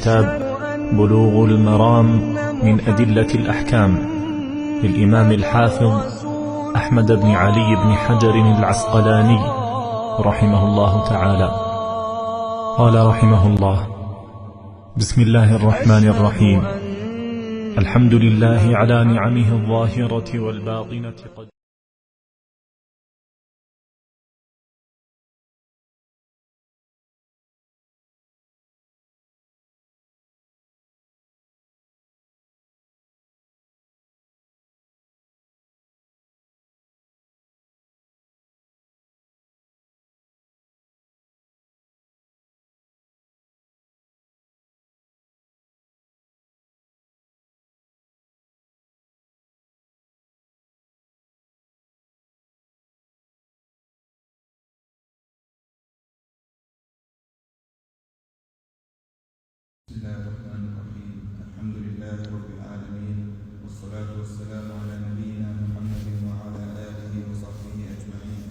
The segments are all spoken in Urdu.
كتاب بلوغ المرام من أدلة الأحكام للإمام الحافظ أحمد بن علي بن حجر العسقلاني رحمه الله تعالى. قال رحمه الله: بسم الله الرحمن الرحيم. الحمد لله على نعمه الظاهرة والباطنة. بسم الله الرحمن الرحيم. الحمد لله رب العالمين، والصلاة والسلام على نبينا محمد وعلى آله وصحبه أجمعين.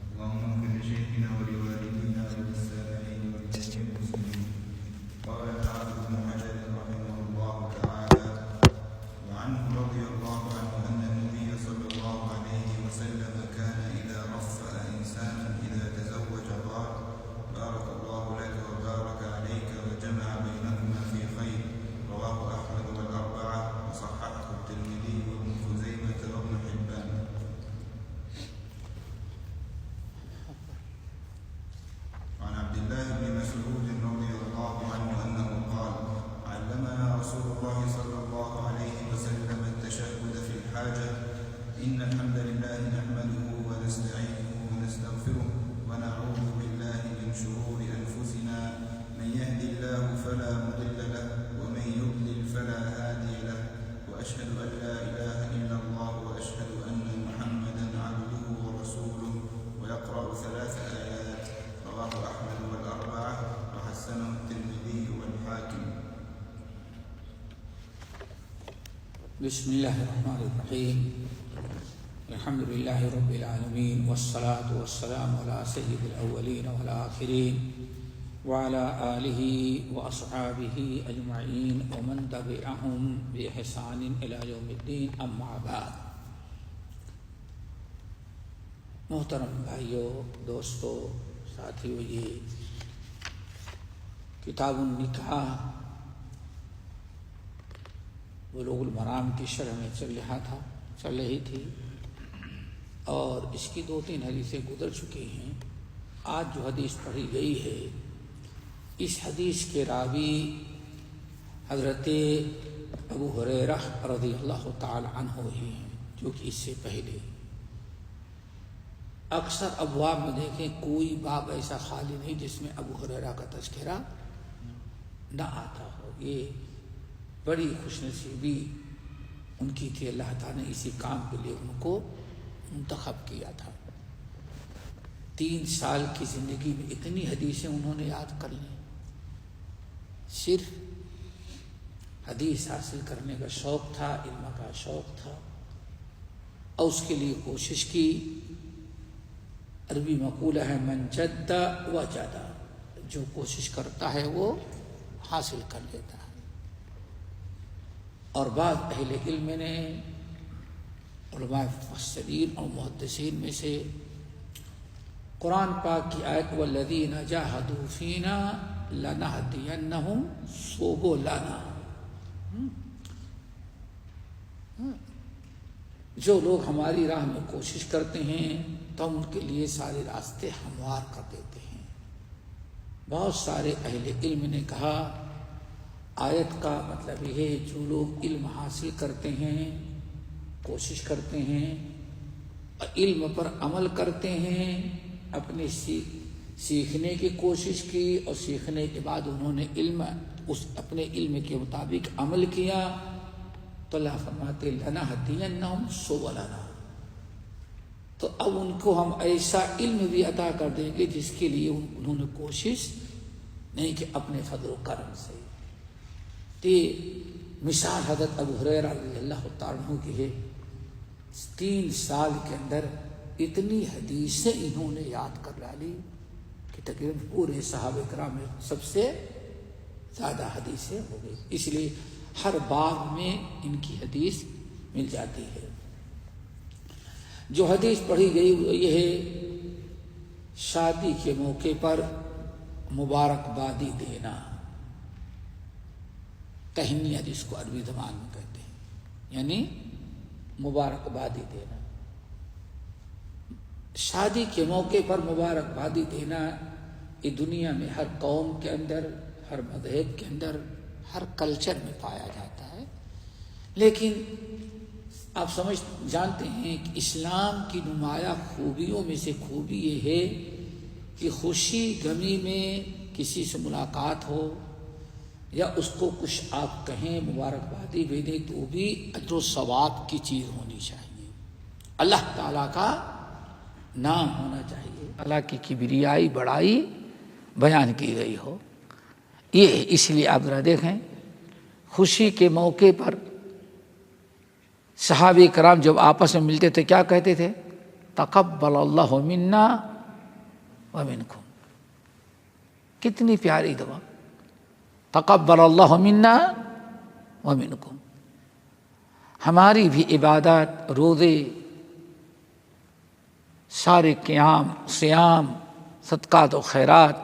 اللهم اغفر لشيخنا ولوالدينا وللسامعين ولجميع المسلمين. قال الحافظ ابن حجر رحمه الله تعالى: وعنه رضي الله عنه أن النبي صلى الله عليه وسلم كان إذا رفأ إنسانا إذا تزوج قال: بارك الله لك وبارك عليك وجمع بينكما في خير. رواه أحمد والأربعة وصححه الترمذي وابن خزيمة وابن حبان. عن عبد الله بن مسعود رضي الله عنه أنه قال: علمنا رسول الله صلى الله عليه وسلم التشهد في الحاجة: إن الحمد لله نحمده ونستعينه ونستغفره ونعوذ بالله من شرور أنفسنا، من يهد الله فلا مضل له ومن يضلل فلا هادي له، وأشهد أن لا إله إلا الله وأشهد أن محمدا عبده ورسوله. ويقرأ 3 آيات. رواه أحمد والأربعة وحسنه الترمذي والحاكم. بسم الله الرحمن الرحيم. الحمد لله رب العالمين، والصلاة والسلام على سيد الأولين والآخرين وعلى آله وأصحابه أجمعين ومن تبعهم بإحسان إلى يوم الدين. أما بعد. محترم بھائیوں، دوستو، ساتھیو، یہ کتاب النکاح بلوغ المرام کی شرح میں چل رہی تھی اور اس کی 2-3 حدیثیں گزر چکی ہیں۔ آج جو حدیث پڑھی گئی ہے، اس حدیث کے راوی حضرت ابو ہریرہ رضی اللہ تعالی عنہ ہی ہیں، جو کہ اس سے پہلے اکثر ابواب میں دیکھیں کوئی باب ایسا خالی نہیں جس میں ابو ہریرہ کا تذکرہ نہ آتا ہو۔ یہ بڑی خوش نصیبی ان کی تھی، اللہ تعالیٰ نے اسی کام کے لیے ان کو منتخب کیا تھا۔ 3 سال کی زندگی میں اتنی حدیثیں انہوں نے یاد کر لیں۔ صرف حدیث حاصل کرنے کا شوق تھا، علم کا شوق تھا، اور اس کے لیے کوشش کی۔ عربی مقولہ ہے من جد وجد، جو کوشش کرتا ہے وہ حاصل کر لیتا ہے۔ اور بعض اہل علم نے، علماء مفسرین اور محدثین میں سے، قرآن پاک کی آیت والذین جاہدوا فینا لنہدینہم سبلنا، جو لوگ ہماری راہ میں کوشش کرتے ہیں تو ہم ان کے لیے سارے راستے ہموار کر دیتے ہیں۔ بہت سارے اہل علم نے کہا آیت کا مطلب یہ ہے جو لوگ علم حاصل کرتے ہیں، کوشش کرتے ہیں، علم پر عمل کرتے ہیں، اپنے سیکھنے کی کوشش کی اور سیکھنے کے بعد انہوں نے اپنے علم کے مطابق عمل کیا، تو اللہ فرماتے لنہدینہم سبلنا، تو اب ان کو ہم ایسا علم بھی عطا کر دیں گے جس کے لیے انہوں نے کوشش نہیں کہ اپنے فضل و کرم سے۔ مثال حضرت ابو ہریرہ رضی اللہ تعالیٰ عنہ کی ہے۔ 3 سال کے اندر اتنی حدیثیں انہوں نے یاد کر ڈالی کہ تقریباً پورے صحابہ کرام میں سب سے زیادہ حدیثیں ہو گئی، اس لیے ہر باب میں ان کی حدیث مل جاتی ہے۔ جو حدیث پڑھی گئی وہ یہ ہے شادی کے موقع پر مبارکبادی دینا، تہنیت جس کو عربی زبان میں کہتے ہیں، یعنی مبارکبادی دینا۔ شادی کے موقع پر مبارکبادی دینا یہ دنیا میں ہر قوم کے اندر، ہر مذہب کے اندر، ہر کلچر میں پایا جاتا ہے، لیکن آپ جانتے ہیں کہ اسلام کی نمایاں خوبیوں میں سے خوبی یہ ہے کہ خوشی غمی میں کسی سے ملاقات ہو یا اس کو کچھ آپ کہیں مبارکبادی بھی دیں تو بھی اجر و ثواب کی چیز ہونی چاہیے، اللہ تعالیٰ کا نام ہونا چاہیے، اللہ کی کبریائی بڑائی بیان کی گئی ہو۔ یہ اس لیے آپ ذرا دیکھیں خوشی کے موقع پر صحابہ کرام جب آپس میں ملتے تھے کیا کہتے تھے؟ تقبل اللہ منا ومنکم۔ کتنی پیاری دعا، تقبل اللہ منا ومنکم۔ ہماری بھی عبادات، روزے، سارے قیام، صیام، صدقات و خیرات،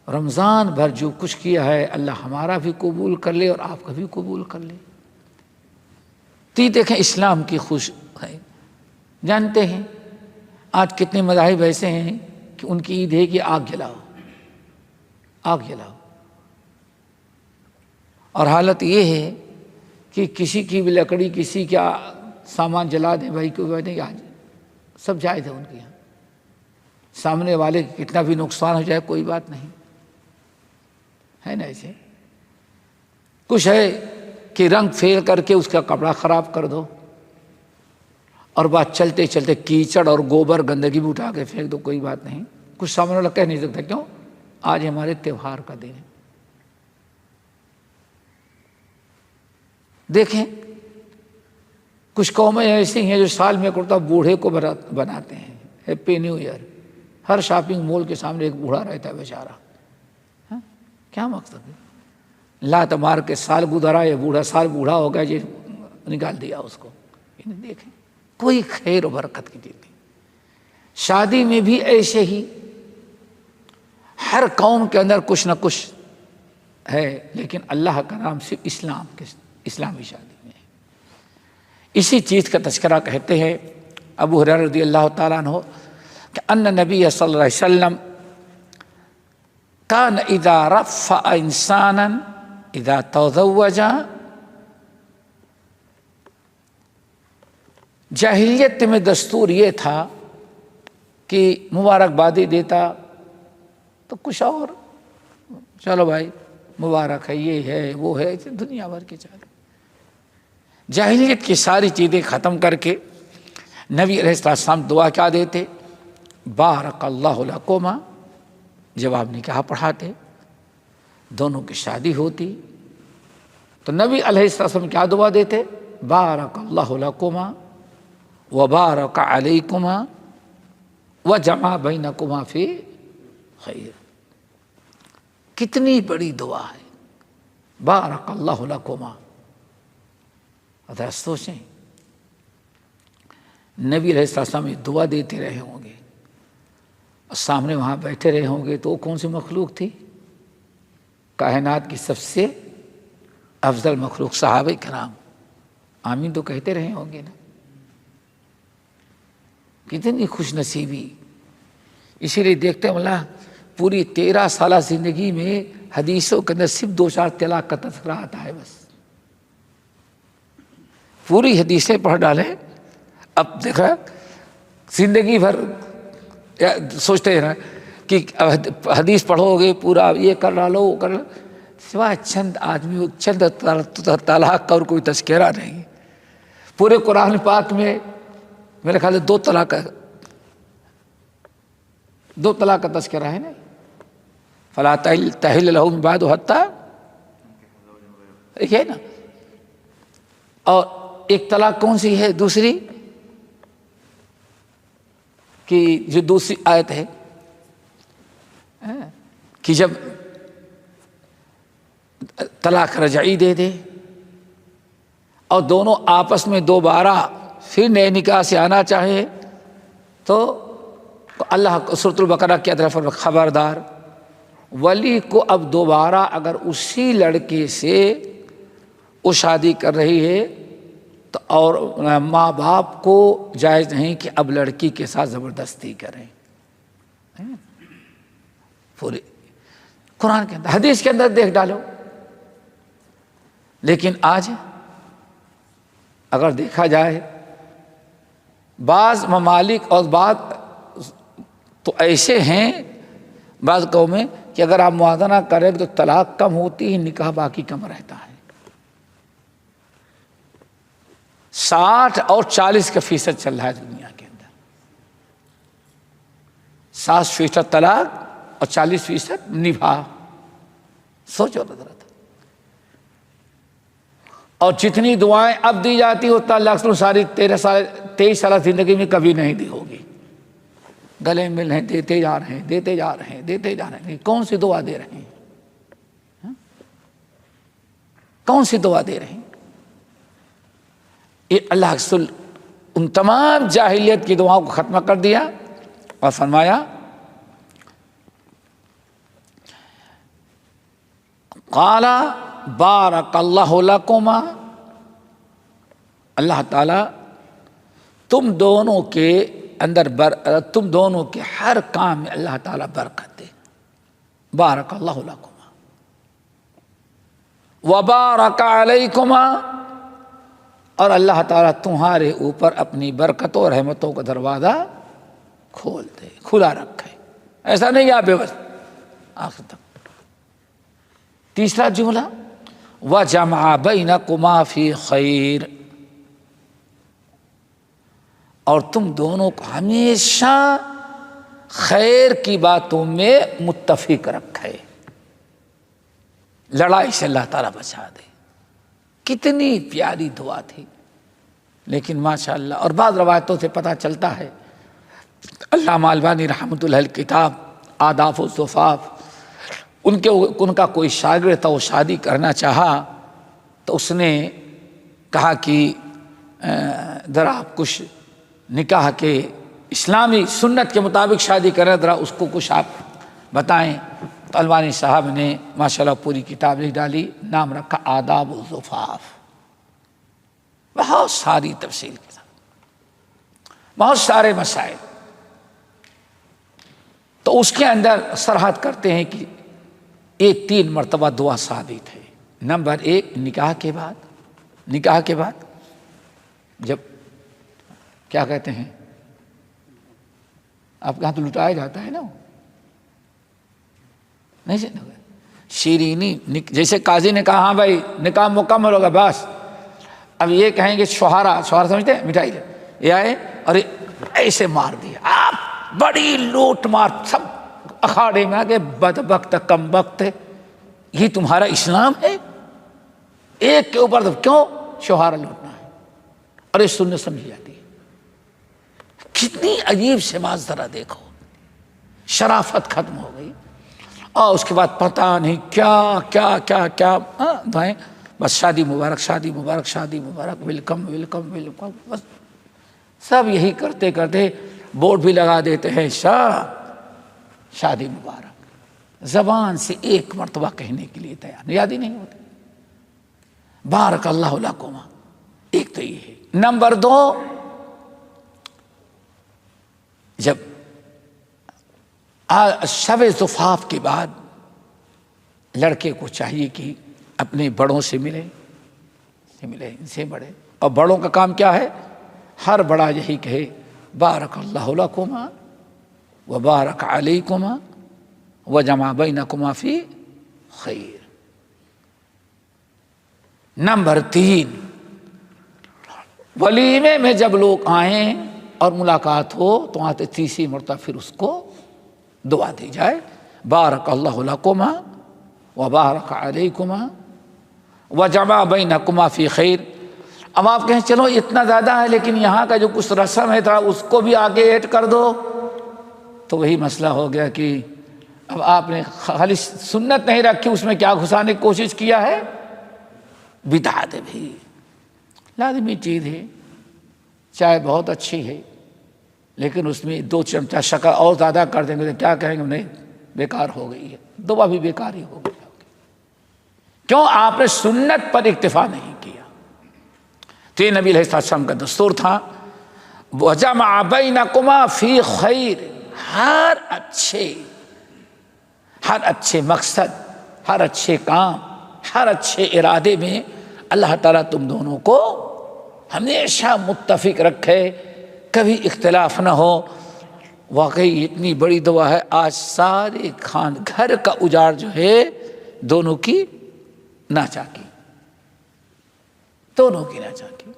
رمضان بھر جو کچھ کیا ہے اللہ ہمارا بھی قبول کر لے اور آپ کا بھی قبول کر لے۔ تو دیکھیں اسلام کی خوش ہے۔ جانتے ہیں آج کتنے مذاہب ایسے ہیں کہ ان کی عید ہے کہ آگ جلاؤ، آگ جلاؤ، اور حالت یہ ہے کہ کسی کی بھی لکڑی، کسی کا سامان جلا دیں، بھائی کو نہیں، آج سب جائز ہے ان کے یہاں، سامنے والے کی کتنا بھی نقصان ہو جائے کوئی بات نہیں ہے نا۔ ایسے کچھ ہے کہ رنگ پھیر کر کے اس کا کپڑا خراب کر دو، اور بات چلتے چلتے کیچڑ اور گوبر گندگی بھی اٹھا کے پھینک دو، کوئی بات نہیں، کچھ سامنے والا کہہ نہیں سکتا کیوں، آج ہمارے تہوار کا دن ہے۔ دیکھیں کچھ قومیں ایسی ہیں جو سال میں کرتا بوڑھے کو بناتے ہیں، ہیپی نیو ایئر، ہر شاپنگ مال کے سامنے ایک بوڑھا رہتا ہے بیچارہ، کیا مقصد ہے؟ لات مار کے سال گزرا، یہ بوڑھا سال بوڑھا ہو گیا، یہ نکال دیا اس کو۔ دیکھیں کوئی خیر و برکت کی چیز نہیں۔ شادی میں بھی ایسے ہی ہر قوم کے اندر کچھ نہ کچھ ہے، لیکن اللہ کا نام صرف اسلامی شادی میں ہے۔ اسی چیز کا تذکرہ کہتے ہیں ابو ہریرہ رضی اللہ تعالیٰ عنہ کہ ان نبی صلی اللہ علیہ وسلم کان اذا رفع انسانا اذا تزوج، جاہلیت میں دستور یہ تھا کہ مبارکبادی دیتا تو کچھ اور، چلو بھائی مبارک ہے، یہ ہے وہ ہے، دنیا بھر کی چال۔ جاہلیت کی ساری چیزیں ختم کر کے نبی علیہ السلام دعا کیا دیتے؟ بارک اللہ لکما۔ جب آپ نکاح پڑھاتے، دونوں کی شادی ہوتی تو نبی علیہ السلام کیا دعا دیتے؟ بارک اللہ لکما وبارک علیکما وجمع بینکما فی خیر۔ کتنی بڑی دعا ہے، بارک اللہ لکما۔ ذرا سوچیں نبی علیہ السلام یہ دعا دیتے رہے ہوں گے، سامنے وہاں بیٹھے رہے ہوں گے، تو وہ کون سی مخلوق تھی؟ کائنات کی سب سے افضل مخلوق صحابہ کرام، آمین تو کہتے رہے ہوں گے نا۔ کتنی خوش نصیبی۔ اسی لیے دیکھتے ہیں اللہ پوری 13 سالہ زندگی میں حدیثوں کے اندر صرف 2-4 طلاق کا تذکرہ آتا ہے، بس پوری حدیثیں پڑھ ڈالیں۔ اب دیکھا زندگی بھر سوچتے ہیں نا کہ حدیث پڑھو گے پورا یہ کر ڈالو وہ کر ڈالو، سوائے چند آدمی، چند طلاق کا اور کوئی تذکرہ نہیں۔ پورے قرآن پاک میں میرے خیال 2 طلاق کا تذکرہ ہے نا، فلا تحل لہ من بعد حتی، ہے نا۔ اور ایک طلاق کون سی ہے دوسری، کہ جو دوسری آیت ہے کہ جب طلاق رجعی دے دے اور دونوں آپس میں دوبارہ پھر نئے نکاح سے آنا چاہے تو اللہ سورۃ البقرہ کی طرف خبردار، ولی کو اب دوبارہ اگر اسی لڑکے سے وہ شادی کر رہی ہے تو اور ماں باپ کو جائز نہیں کہ اب لڑکی کے ساتھ زبردستی کریں. پورے قرآن کے اندر حدیث کے اندر دیکھ ڈالو. لیکن آج اگر دیکھا جائے بعض ممالک اور بعض تو ایسے ہیں بعض قومیں کہ اگر آپ موازنہ کریں تو طلاق کم ہوتی ہے، نکاح باقی کم رہتا ہے. 60 اور 40 کا فیصد چل رہا ہے دنیا کے اندر. 60% طلاق اور 40% نبھا. سوچو ذرا. اور جتنی دعائیں اب دی جاتی اتنا اللہ ساری 23 سال زندگی میں کبھی نہیں دی ہوگی. گلے مل رہے ہیں، دیتے جا رہے ہیں، دیتے جا رہے ہیں، دیتے جا رہے ہیں. کون سی دعا دے رہے ہیں؟ کون سی دعا دے رہے ہیں؟ یہ اللہ رسول ان تمام جاہلیت کی دعاؤں کو ختم کر دیا اور فرمایا قال بارک اللہ لکما، اللہ تعالی تم دونوں کے اندر تم دونوں کے ہر کام میں اللہ تعالیٰ برکت دے. بارک اللہ لکما وبارک علیکما، اور اللہ تعالیٰ تمہارے اوپر اپنی برکتوں اور رحمتوں کا دروازہ کھول دے، کھلا رکھے. ایسا نہیں آپ بے بس آخر تک. تیسرا جملہ وجمع بینکما فی خیر، اور تم دونوں کو ہمیشہ خیر کی باتوں میں متفق رکھے. لڑائی سے اللہ تعالیٰ بچا دے. کتنی پیاری دعا تھی. لیکن ماشاءاللہ اور بعض روایتوں سے پتہ چلتا ہے، علامہ البانی رحمۃ اللہ علیہ کتاب آداب و زفاف، ان کا کوئی شاگرد تھا، وہ شادی کرنا چاہا تو اس نے کہا کہ ذرا آپ کچھ نکاح کے اسلامی سنت کے مطابق شادی کریں، ذرا اس کو کچھ آپ بتائیں. تو البانی صاحب نے ماشاءاللہ پوری کتاب لکھ ڈالی، نام رکھا آداب الزفاف. بہت ساری تفصیل کے ساتھ بہت سارے مسائل. تو اس کے اندر سرحد کرتے ہیں کہ یہ 3 مرتبہ دعا ثابت ہے. نمبر 1 نکاح کے بعد جب کیا کہتے ہیں آپ کے ہاں تو لٹایا جاتا ہے نا، نہیں شیرینی، جیسے قاضی نے کہا ہاں بھائی نکاح مکمل ہوگا، بس اب یہ کہیں گے شوہرا سمجھتے ہیں مٹھائی یہ آئے اور ایسے مار دیا. آپ بڑی لوٹ مار، سب اکھاڑے میں آگے بدبخت کم بخت، یہ تمہارا اسلام ہے؟ ایک کے اوپر کیوں شوہرا لوٹنا ہے؟ اور یہ سنت سمجھی جاتی ہے. کتنی عجیب سماج ذرا دیکھو. شرافت ختم ہو گئی اور اس کے بعد پتہ نہیں کیا کیا کیا کیا دعائیں. بس شادی مبارک، شادی مبارک، شادی مبارک، ویلکم ویلکم ویلکم. بس سب یہی کرتے کرتے بورڈ بھی لگا دیتے ہیں شادی مبارک. زبان سے ایک مرتبہ کہنے کے لیے تیار یاد ہی نہیں ہوتے. بارک اللہ لکما ایک تو یہ ہے. نمبر 2 جب شب زفاف کے بعد لڑکے کو چاہیے کہ اپنے بڑوں سے ملے ان سے بڑے. اور بڑوں کا کام کیا ہے؟ ہر بڑا یہی کہے بارک اللہ لکما وبارک علیکما وجمع بینکما فی خیر. نمبر 3 ولیمے میں جب لوگ آئیں اور ملاقات ہو تو آتے 3 مرتبہ پھر اس کو دعا دی جائے بارک اللہ لکما وبارک علیکما وجمع بینکما فی خیر. اب آپ کہیں چلو اتنا زیادہ ہے لیکن یہاں کا جو کچھ رسم ہے تھا اس کو بھی آگے ایڈ کر دو. تو وہی مسئلہ ہو گیا کہ اب آپ نے خالی سنت نہیں رکھی، اس میں کیا گھسانے کی کوشش کیا ہے؟ بدعت بھی لازمی چیز ہے، چائے بہت اچھی ہے لیکن اس میں 2 چمچہ شکر اور زیادہ کر دیں گے تو کیا کہیں گے؟ نہیں بیکار ہو گئی ہے، دوا بھی بیکار ہی ہو گیا۔ کیوں؟ آپ نے سنت پر اکتفا نہیں کیا۔ تو یہ نبی علیہ السلام کا دستور تھا، وَجَمَعَ بَيْنَكُمَا فِي خَيْرٍ، ہر اچھے مقصد، ہر اچھے کام، ہر اچھے ارادے میں اللہ تعالیٰ تم دونوں کو ہمیشہ متفق رکھے، کبھی اختلاف نہ ہو۔ واقعی اتنی بڑی دعا ہے، آج سارے گھر کا اجاڑ جو ہے دونوں کی ناچاکی، دونوں کی ناچاکی۔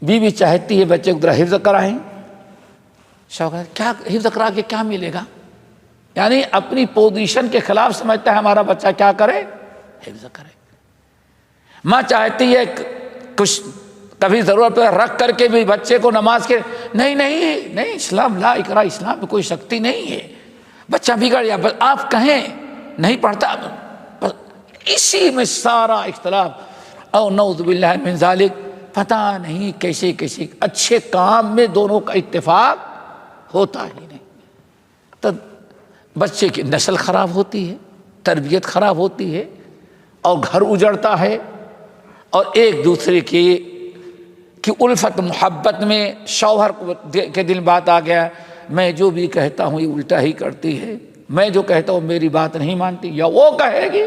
بیوی چاہتی ہے بچے کو ذرا حفظ کرائیں، شوق ہے کیا حفظ کرا کے کیا ملے گا، یعنی اپنی پوزیشن کے خلاف سمجھتا ہے ہمارا بچہ کیا کرے؟ حفظ کرے۔ ماں چاہتی ہے کچھ کبھی ضرورت پہ رکھ کر کے بھی بچے کو نماز کے نہیں نہیں نہیں، اسلام لا اکراہ، اسلام میں کوئی سختی نہیں ہے، بچہ بگڑ یا بس آپ کہیں نہیں پڑھتا، بس اسی میں سارا اختلاف۔ او نعوذ باللہ من ذالک، پتہ نہیں کیسے کیسے اچھے کام میں دونوں کا اتفاق ہوتا ہی نہیں، تو بچے کی نسل خراب ہوتی ہے، تربیت خراب ہوتی ہے، اور گھر اجڑتا ہے، اور ایک دوسرے کی الفت محبت میں شوہر کے دل بات آ گیا، میں جو بھی کہتا ہوں یہ الٹا ہی کرتی ہے، میں جو کہتا ہوں میری بات نہیں مانتی، یا وہ کہے گی،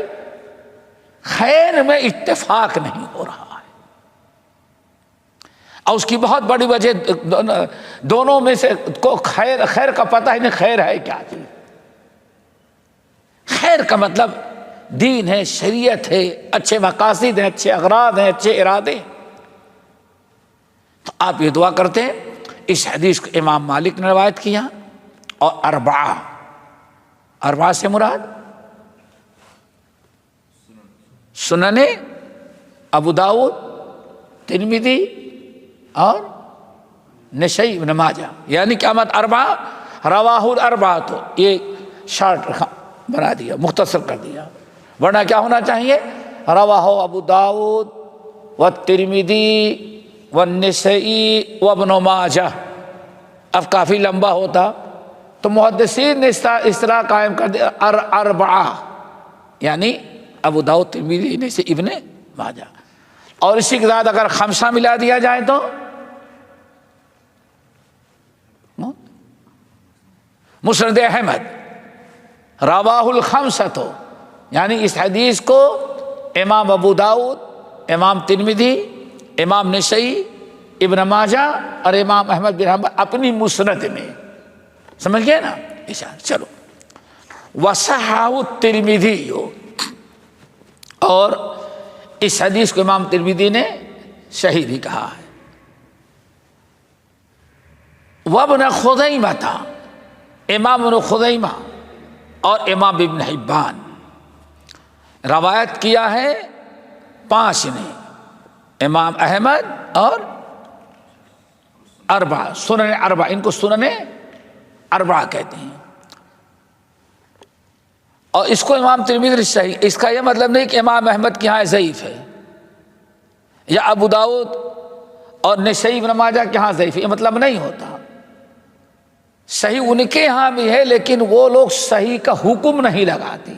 خیر میں اتفاق نہیں ہو رہا ہے۔ اور اس کی بہت بڑی وجہ دونوں میں سے کو خیر کا پتہ ہی نہیں، خیر ہے کیا چیز؟ خیر کا مطلب دین ہے، شریعت ہے، اچھے مقاصد ہیں، اچھے اغراض ہیں، اچھے ارادے ہیں۔ تو آپ یہ دعا کرتے ہیں۔ اس حدیث کو امام مالک نے روایت کیا، اور اربعہ سے مراد سنن ابو داؤد، ترمذی اور نسائی ابن ماجہ، یعنی کیا مت اربعہ، رواہ الاربعہ، تو یہ شارٹ بنا دیا، مختصر کر دیا، ورنہ کیا ہونا چاہیے؟ رواہ ابو داؤد والترمذی والنسائی وابن ماجہ۔ اب کافی لمبا ہوتا تو محدثین نے اصطلاح قائم کر دیا اربعہ، یعنی ابو داؤد، ترمذی، نسائی، ابن ماجہ، اور اسی کے ساتھ اگر خمسہ ملا دیا جائے تو مسند احمد، رواہ الخمسۃ، یعنی اس حدیث کو امام ابو داؤد، امام ترمذی، امام نسائی، ابن ماجہ اور امام احمد بن حنبل اپنی مسند میں، سمجھ گئے نا؟ چلو، وصححہ الترمذی، اور اس حدیث کو امام ترمذی نے صحیح بھی کہا ہے۔ وابن خزیمہ، امام ابن خزیمہ اور امام ابن حبان روایت کیا ہے 5 نے، امام احمد اور اربعہ، سنن اربعہ، ان کو سنن اربعہ کہتے ہیں۔ اور اس کو امام ترمذی صحیح، اس کا یہ مطلب نہیں کہ امام احمد کے یہاں ضعیف ہے، یا ابو داؤد اور نسائی ابن ماجہ کے یہاں ضعیف ہے، یہ مطلب نہیں ہوتا۔ صحیح ان کے یہاں بھی ہے، لیکن وہ لوگ صحیح کا حکم نہیں لگاتے،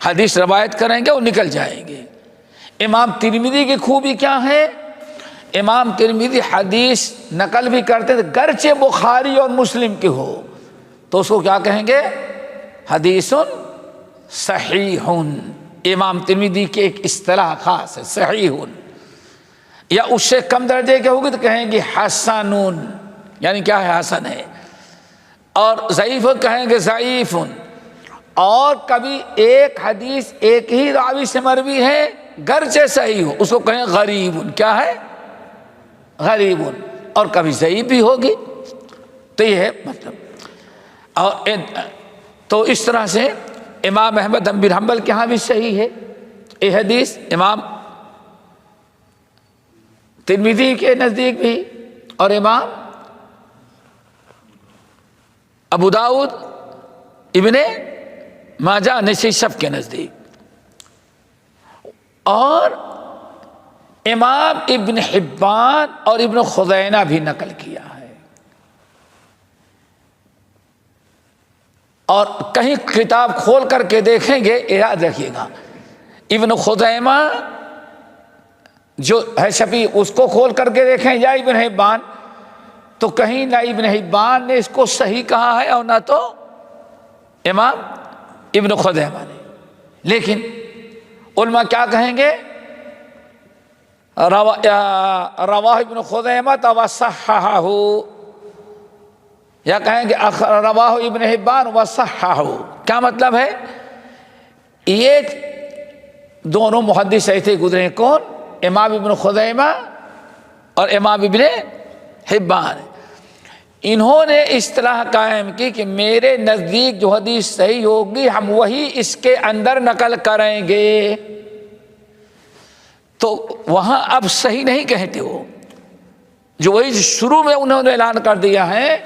حدیث روایت کریں گے وہ نکل جائیں گے۔ امام ترمذی کی خوبی کیا ہے؟ امام ترمذی حدیث نقل بھی کرتے تھے، گرچہ بخاری اور مسلم کی ہو تو اس کو کیا کہیں گے؟ حدیث صحیح۔ امام ترمذی کی ایک اصطلاح خاص ہے، صحیح، یا اس سے کم درجے کے ہوگی تو کہیں گے حسن، یعنی کیا ہے؟ حسن ہے، اور ضعیف کہیں گے ضعیف، اور کبھی ایک حدیث ایک ہی راوی سے مروی ہے گرچہ صحیح ہو، اس کو کہیں غریب، کیا ہے؟ غریب، اور کبھی ضعیف بھی ہوگی، تو یہ ہے مطلب۔ اور تو اس طرح سے امام احمد بن حنبل کے ہاں بھی صحیح ہے یہ حدیث، امام ترمذی کے نزدیک بھی، اور امام ابو داؤد ابن ماجہ نسائی سب کے نزدیک، اور امام ابن حبان اور ابن خزیمہ بھی نقل کیا ہے۔ اور کہیں کتاب کھول کر کے دیکھیں گے، یاد رکھیے گا، ابن خزیمہ جو ہے شفیع، اس کو کھول کر کے دیکھیں یا ابن حبان، تو کہیں نہ ابن حبان نے اس کو صحیح کہا ہے اور نہ تو امام ابن خزیمہ نے۔ لیکن علماء کیا کہیں گے؟ رواہ ابن خزیمہ وصححہ، یا کہیں گے رواہ ابن حبان وصححہ۔ کیا مطلب ہے؟ یہ دونوں محدث ایسے گزرے، کون؟ امام ابن خزیمہ اور امام ابن حبان۔ انہوں نے اصطلاح قائم کی کہ میرے نزدیک جو حدیث صحیح ہوگی ہم وہی اس کے اندر نقل کریں گے۔ تو وہاں اب صحیح نہیں کہتے، وہ جو وہی شروع میں انہوں نے اعلان کر دیا ہے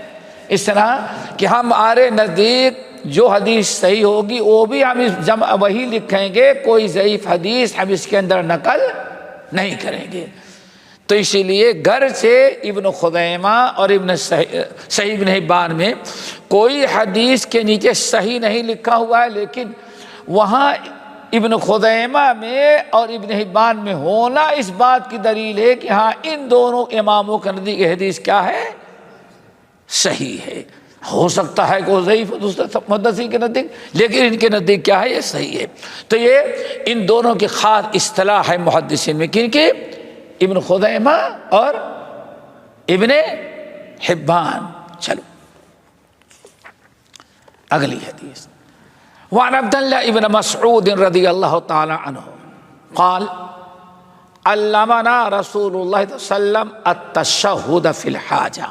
اس طرح کہ ہمارے نزدیک جو حدیث صحیح ہوگی وہ بھی ہم جمع وہی لکھیں گے، کوئی ضعیف حدیث ہم اس کے اندر نقل نہیں کریں گے۔ تو اسی لیے گھر سے ابن خزیمہ اور صحیح ابن حبان میں کوئی حدیث کے نیچے صحیح نہیں لکھا ہوا ہے، لیکن وہاں ابن خزیمہ میں اور ابن حبان میں ہونا اس بات کی دلیل ہے کہ ہاں ان دونوں اماموں کے نزدیک حدیث کیا ہے؟ صحیح ہے۔ ہو سکتا ہے کہ وہ ضعیف محدثین کے نزدیک، لیکن ان کے نزدیک کیا ہے؟ یہ صحیح ہے۔ تو یہ ان دونوں کی خاص اصطلاح ہے محدثین میں، کن کی؟ ابن خزیمہ اور ابن حبان۔ چلو اگلی حدیث، وعن عبداللہ ابن مسعود رضی اللہ تعالی عنہ قال علمنا رسول اللہ صلی اللہ علیہ وسلم التشہد فی الحاجہ،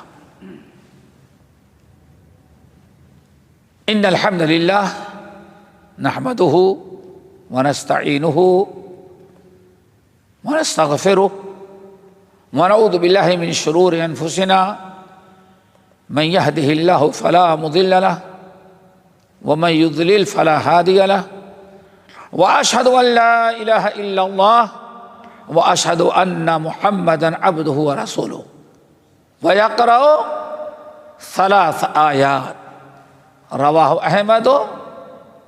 ان الحمد للہ نحمده ونستعینه ونستغفره ونعوذ باللہ من شرور انفسنا من يهده الله فلا مضل له ومن يضلل فلا هادي له واشهد ان لا اله الا الله واشهد ان محمدا عبده ورسوله ويقرأ 3 آیات، رواہ احمد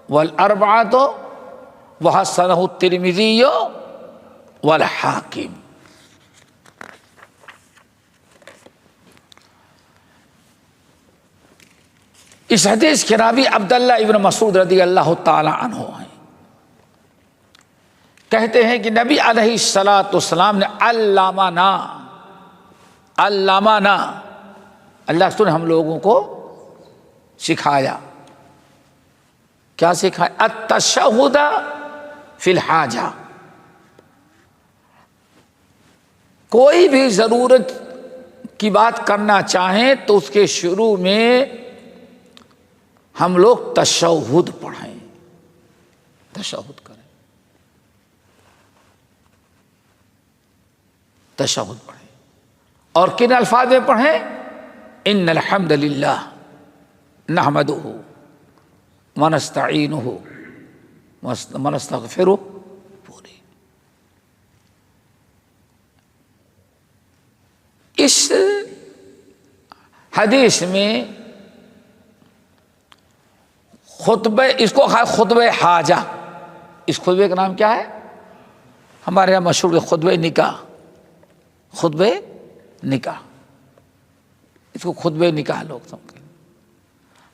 والاربعۃ وحسنہ الترمذی والحاکم۔ اس حدیث کے راوی عبداللہ ابن مسعود رضی اللہ تعالی عنہ ہیں۔ کہتے ہیں کہ نبی علیہ الصلاۃ والسلام نے علمنا، اللہ نے ہم لوگوں کو سکھایا۔ کیا سکھایا؟ التشہد فی الحاجہ، کوئی بھی ضرورت کی بات کرنا چاہیں تو اس کے شروع میں ہم لوگ تشہد پڑھیں، تشہد کریں، تشہد پڑھیں۔ اور کن الفاظ میں پڑھیں؟ ان الحمد للہ نحمدہ ونستعینہ ونستغفرہ، پوری۔ اس حدیث میں خطبہ، اس کو خطبہ حاجہ، اس خطبے کا نام کیا ہے؟ ہمارے یہاں مشہور خطبہ نکاح، خطبہ نکاح، اس کو خطبہ نکاح لوگ سمجھتے ہیں،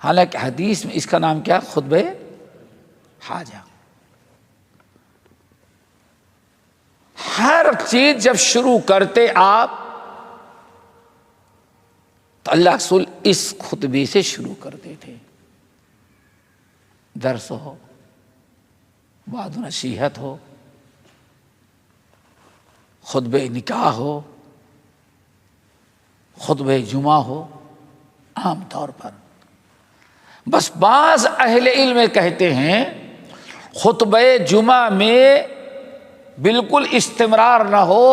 حالانکہ حدیث میں اس کا نام کیا؟ خطبہ حاجہ۔ ہر چیز جب شروع کرتے آپ تو اللہ رسول اس خطبے سے شروع کرتے تھے، درس ہو، بعد نصیحت ہو، خطبہ نکاح ہو، خطبہ جمعہ ہو، عام طور پر۔ بس بعض اہل علم کہتے ہیں خطبہ جمعہ میں بالکل استمرار نہ ہو،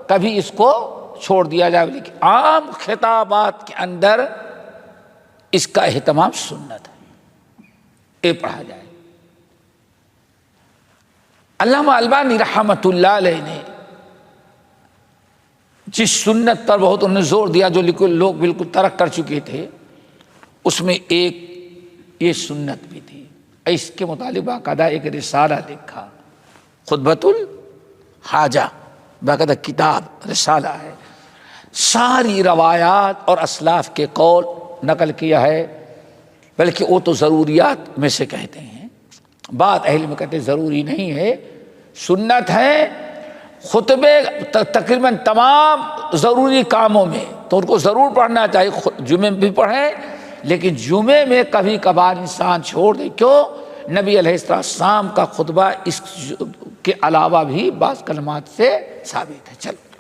کبھی اس کو چھوڑ دیا جائے، لیکن عام خطابات کے اندر اس کا اہتمام سنت ہے۔ یہ پڑھا جائے۔ علامہ البانی رحمۃ اللہ علیہ نے جس سنت پر بہت انہوں نے زور دیا جو لوگ بالکل ترک کر چکے تھے، اس میں ایک یہ سنت بھی تھی۔ اس کے متعلق باقاعدہ ایک رسالہ لکھا، خطبۃ الحاجہ، باقاعدہ کتاب رسالہ ہے، ساری روایات اور اسلاف کے قول نقل کیا ہے، بلکہ وہ تو ضروریات میں سے کہتے ہیں، بعض اہل میں کہتے ہیں ضروری نہیں ہے، سنت ہے۔ خطبے تقریباً تمام ضروری کاموں میں تو ان کو ضرور پڑھنا چاہیے، جمعے میں بھی پڑھیں، لیکن جمعے میں کبھی کبھار انسان چھوڑ دے، کیوں؟ نبی علیہ السلام کا خطبہ اس کے علاوہ بھی بعض کلمات سے ثابت ہے۔ چلو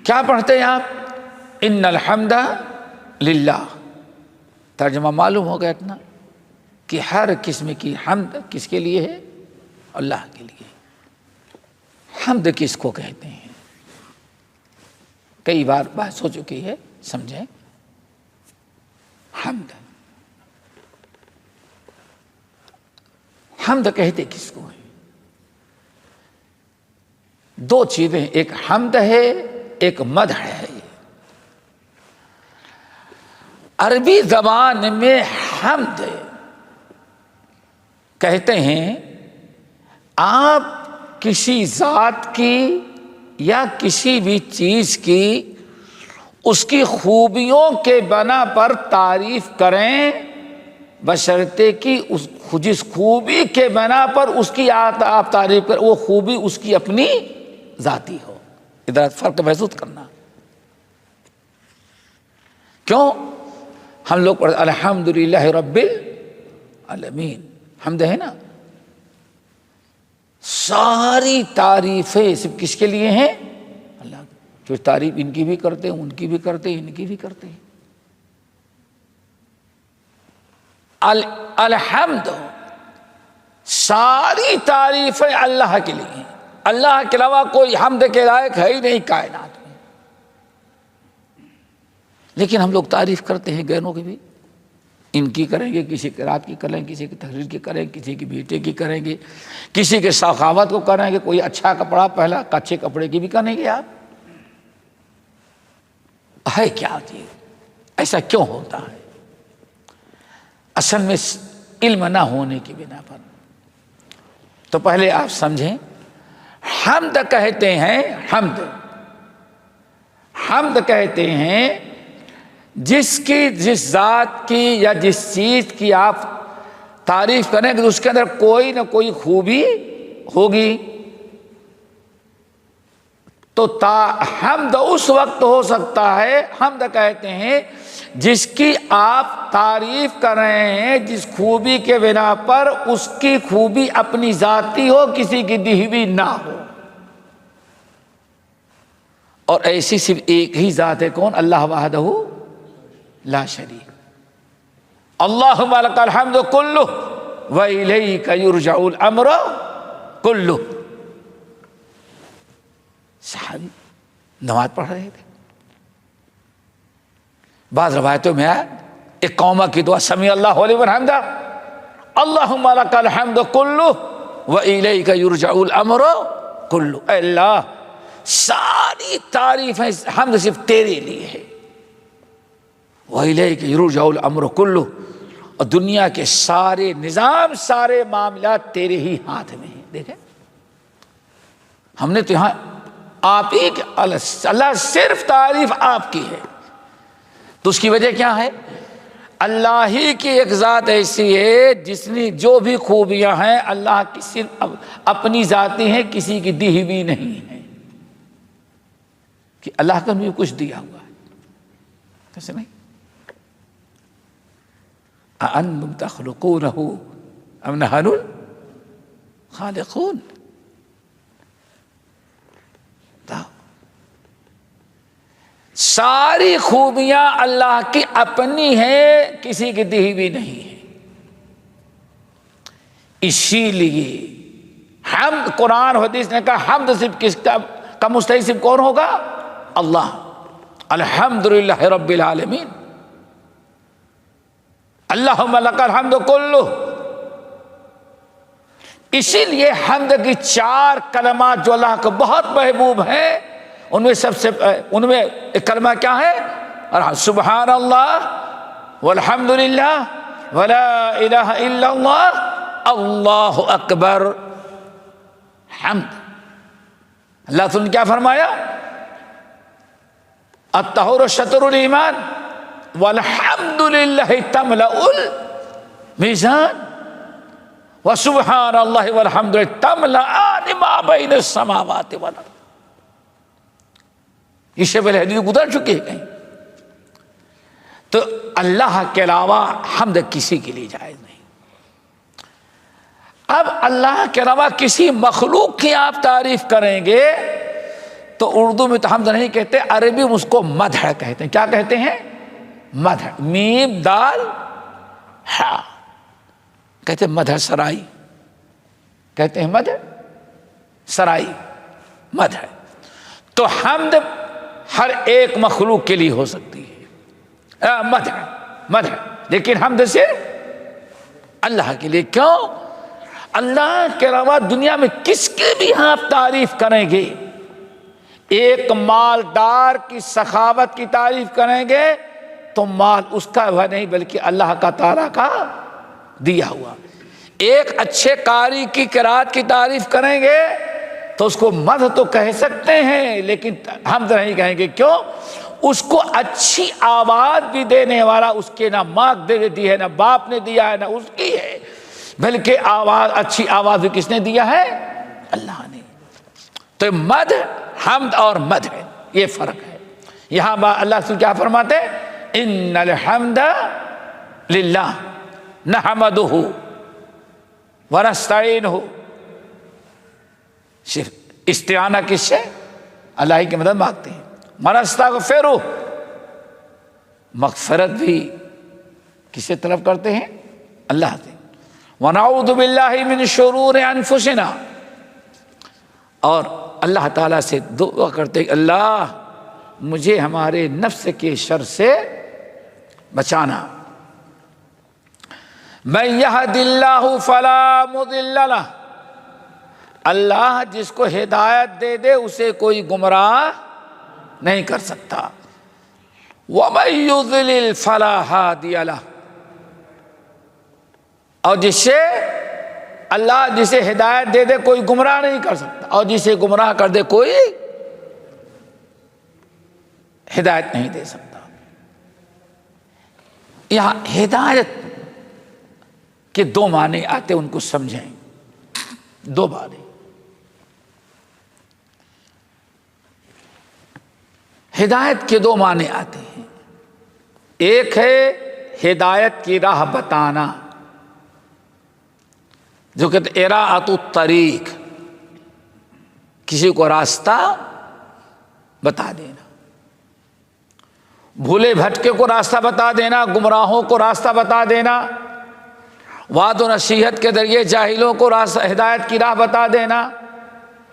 کیا پڑھتے ہیں آپ؟ ان الحمد للہ، ترجمہ معلوم ہو گیا اتنا کہ ہر قسم کی حمد کس کے لیے ہے؟ اللہ کے لیے۔ حمد کس کو کہتے ہیں؟ کئی بار بات ہو چکی ہے، سمجھیں۔ حمد کہتے کس کو ہے؟ دو چیزیں، ایک حمد ہے، ایک مدح ہے۔ عربی زبان میں حمد کہتے ہیں آپ کسی ذات کی یا کسی بھی چیز کی اس کی خوبیوں کے بنا پر تعریف کریں، بشرطے کہ جس خوبی کے بنا پر اس کی آپ تعریف کریں وہ خوبی اس کی اپنی ذاتی ہو۔ ادھر فرق محسوس کرنا۔ کیوں؟ ہم لوگ پڑھتے الحمدللہ رب العالمین، حمد ہے نا، ساری تعریفیں صرف کس کے لیے ہیں؟ اللہ کی۔ جو تعریف ان کی بھی کرتے ہیں، ان کی بھی کرتے ہیں، ان کی بھی کرتے ہیں۔ الحمد، ساری تعریفیں اللہ کے لیے ہیں، اللہ کے علاوہ کوئی حمد کے لائق ہے ہی نہیں کائنات میں۔ لیکن ہم لوگ تعریف کرتے ہیں غیروں کی بھی، ان کی کریں گے، کسی کی رات کی کریں گے، کسی کی تحریر کی کریں گے، کسی کی بیٹے کی کریں گے، کسی کے سخاوت کو کریں گے، کوئی اچھا کپڑا پہلا، اچھے کپڑے کی بھی کریں گے۔ آپ ہے کیا چیز؟ ایسا کیوں ہوتا ہے؟ اصل میں علم نہ ہونے کی بنا پر۔ تو پہلے آپ سمجھیں، حمد کہتے ہیں، حمد کہتے ہیں جس ذات کی یا جس چیز کی آپ تعریف کریں کہ اس کے اندر کوئی نہ کوئی خوبی ہوگی، تو حمد اس وقت ہو سکتا ہے، حمد کہتے ہیں جس کی آپ تعریف کر رہے ہیں جس خوبی کے بنا پر اس کی خوبی اپنی ذاتی ہو، کسی کی دی ہوئی نہ ہو۔ اور ایسی صرف ایک ہی ذات ہے، کون؟ اللہ وحدہ لا شریک۔ اللہم لک الحمد کلہ وإلیک یرجع الامر کلہ۔ صحابی نماز پڑھ رہے تھے، بعض روایتوں میں آیا ایک قوم کی دعا سمیع اللہ لمن حمدہ، اللہم لک الحمد کلہ وإلیک یرجع الامر کلہ۔ اے اللہ، ساری تعریفیں حمد صرف تیرے لیے ہے، وإلیک یرجع الامر کلہ، اور دنیا کے سارے نظام، سارے معاملات تیرے ہی ہاتھ میں ہیں۔ دیکھیں، ہم نے تو یہاں آپ ہی اللہ صرف تعریف آپ کی ہے، تو اس کی وجہ کیا ہے؟ اللہ ہی کی ایک ذات ایسی ہے جس نے جو بھی خوبیاں ہیں اللہ کی صرف اپنی ذاتی ہیں، کسی کی دی ہوئی نہیں ہے، کہ اللہ کا بھی کچھ دیا ہوا ہے، کیسے نہیں؟ أأنتم تخلقونه أم نحن الخالقون۔ ساری خوبیاں اللہ کی اپنی ہیں، کسی کی دی ہوئی نہیں ہے۔ اسی لیے حمد، قرآن حدیث نے کہا حمد صرف کس کا مستحق صرف کون ہوگا؟ اللہ۔ الحمدللہ رب العالمین۔ اللہم لک الحمد کلہ. اسی لیے حمد کی 4 کلمات جو اللہ کو بہت محبوب ہیں، ان میں ایک کلمہ کیا ہے؟ سبحان اللہ والحمد للہ ولا الہ الا اللہ اللہ اکبر. حمد. اللہ تعالیٰ نے کیا فرمایا؟ الطہور شطر الایمان والحمد للہ تملأ المیزان وسبحان اللہ والحمد للہ تملأان ما بین السماوات والارض. یہ سے پہلے حدیث گزر چکے ہیں کہیں. تو اللہ کے علاوہ حمد کسی کے لیے جائز نہیں. اب اللہ کے علاوہ کسی مخلوق کی آپ تعریف کریں گے تو اردو میں تو حمد نہیں کہتے، عربی میں اس کو مدح کہتے ہیں. کیا کہتے ہیں؟ مدح. میم دال ہا کہتے ہیں مدح سرائی، کہتے ہیں مدح سرائی، مدح. تو حمد ہر ایک مخلوق کے لیے ہو سکتی ہے، مدح، لیکن حمد صرف اللہ کے لیے. کیوں؟ اللہ کے علاوہ دنیا میں کس کی بھی آپ تعریف کریں گے، ایک مالدار کی سخاوت کی تعریف کریں گے تو مال اس کا وہ نہیں بلکہ اللہ کا تعالیٰ کا دیا ہوا. ایک اچھے قاری کی قرات کی تعریف کریں گے تو اس کو مدح تو کہہ سکتے ہیں لیکن حمد نہیں کہیں گے. کیوں؟ اس کو اچھی آواز بھی دینے والا اس کے نہ ماں دے دی ہے، نہ باپ نے دیا ہے، نہ اس کی ہے، بلکہ اچھی آواز بھی کس نے دیا ہے؟ اللہ نے. تو مدح، حمد اور مدح یہ فرق ہے. یہاں اللہ سے کیا فرماتے ہیں؟ ان الحمد للہ نحمدہ ونستعینہ. صرف استعانہ کس سے؟ اللہ کی مدد مانگتے ہیں. ونستغفرہ، مغفرت بھی کس سے طلب کرتے ہیں؟ اللہ سے. ونعوذ باللہ من شرور انفسنا، اور اللہ تعالیٰ سے دعا کرتے ہیں اللہ مجھے ہمارے نفس کے شر سے بچانا. من یہد اللہ فلا مضل لہ، اللہ جس کو ہدایت دے دے اسے کوئی گمراہ نہیں کر سکتا. ومن یضلل فلا ہادی لہ، اور اللہ جسے ہدایت دے دے کوئی گمراہ نہیں کر سکتا، اور جسے گمراہ کر دے کوئی ہدایت نہیں دے سکتا. یہاں ہدایت کے 2 معنی آتے، ان کو سمجھیں. 2 معنی. ہدایت کے 2 معنی آتے ہیں. ایک ہے ہدایت کی راہ بتانا، جو کہتے اراءۃ الطریق، کسی کو راستہ بتا دینا، بھولے بھٹکے کو راستہ بتا دینا، گمراہوں کو راستہ بتا دینا، وعد و نصیحت کے ذریعے جاہلوں کو ہدایت کی راہ بتا دینا،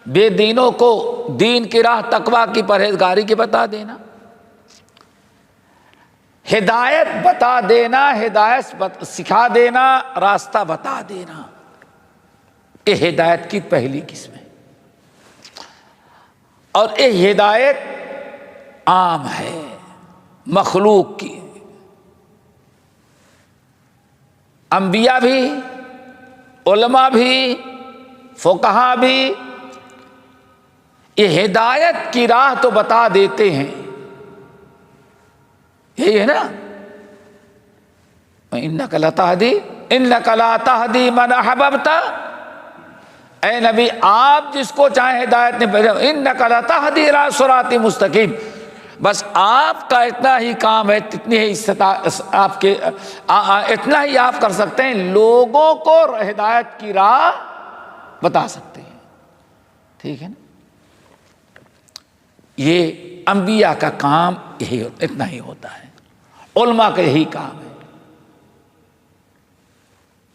بے دینوں کو دین کی راہ، تقویٰ کی پرہیزگاری کی بتا دینا. ہدایت بتا دینا، ہدایت سکھا دینا، راستہ بتا دینا، یہ ہدایت کی پہلی قسم ہے. اور یہ ہدایت عام ہے مخلوق کی. انبیاء بھی، علماء بھی، فقہا بھی یہ ہدایت کی راہ تو بتا دیتے ہیں. یہی ہے نا، انک لا تہدی من احببت، اے نبی آپ جس کو چاہیں ہدایت نہیں بھیجو. انک لا تہدی الی صراط مستقیم. بس آپ کا اتنا ہی کام ہے، اتنی ہی آپ کے اتنا ہی آپ کر سکتے ہیں، لوگوں کو ہدایت کی راہ بتا سکتے ہیں. ٹھیک ہے نا؟ یہ انبیاء کا کام یہی اتنا ہی ہوتا ہے. علماء کا یہی کام ہے